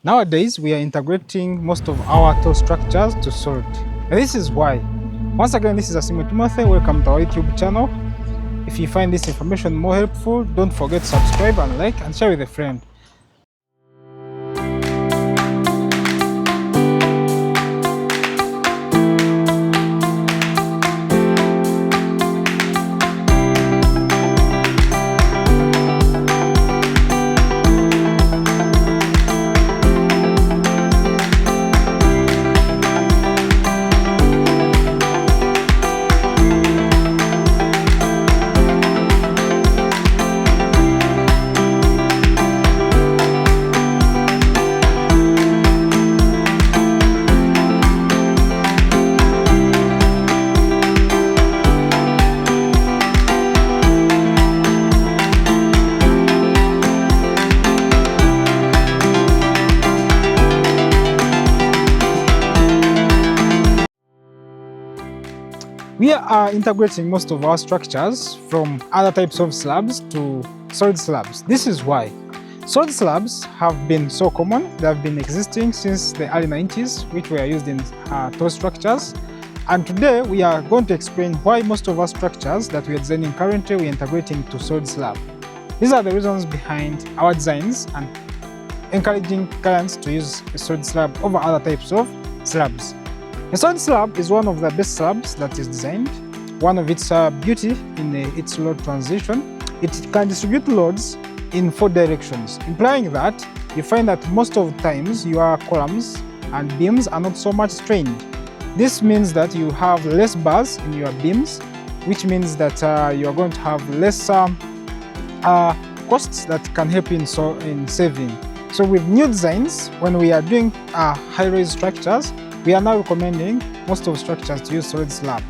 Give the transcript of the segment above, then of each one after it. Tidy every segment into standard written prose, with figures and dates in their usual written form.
Nowadays, we are integrating most of our tool structures to solid. This is why. Once again, this is Asimo Timothy. Welcome to our YouTube channel. If you find this information more helpful, don't forget to subscribe and like and share with a friend. We are integrating most of our structures from other types of slabs to solid slabs. This is why. Solid slabs have been so common. They have been existing since the early 90s, which were used in tall structures. And today we are going to explain why most of our structures that we are designing currently we are integrating to solid slab. These are the reasons behind our designs and encouraging clients to use a solid slab over other types of slabs. A solid slab is one of the best slabs that is designed. One of its beauty in its load transition, it can distribute loads in 4 directions, implying that you find that most of the times your columns and beams are not so much strained. This means that you have less bars in your beams, which means that you are going to have less costs that can help you in saving. So with new designs, when we are doing high-rise structures, we are now recommending most of structures to use solid slab.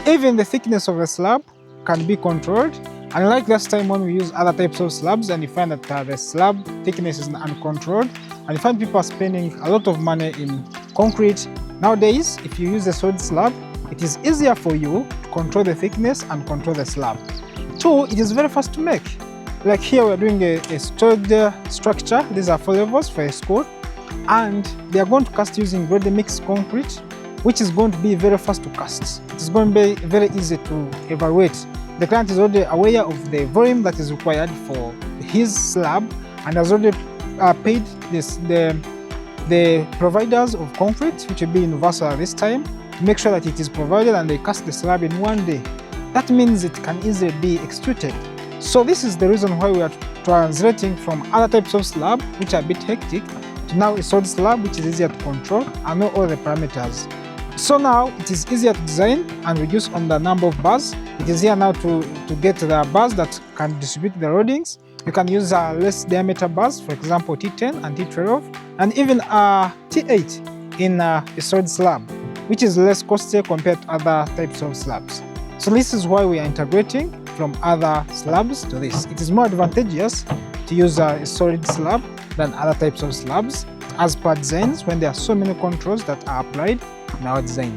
Even the thickness of the slab can be controlled, unlike last time when we use other types of slabs and you find that the slab thickness is uncontrolled and you find people are spending a lot of money in concrete. Nowadays, if you use a solid slab, it is easier for you to control the thickness and control the slab. 2, it is very fast to make. Like here we're doing a solid structure. These are 4 levels for a school. And they are going to cast using ready mixed concrete, which is going to be very fast to cast. It is going to be very easy to evaluate. The client is already aware of the volume that is required for his slab and has already paid the providers of concrete, which will be Universal this time, to make sure that it is provided and they cast the slab in 1 day. That means it can easily be extruded. So this is the reason why we are translating from other types of slab, which are a bit hectic, to now a solid slab, which is easier to control and know all the parameters. So now it is easier to design and reduce on the number of bars. It is here now to get the bars that can distribute the loadings. You can use less diameter bars, for example T10 and T12, and even T8 in a solid slab, which is less costly compared to other types of slabs. So this is why we are integrating from other slabs to this. It is more advantageous to use a solid slab than other types of slabs as per designs when there are so many controls that are applied in our design.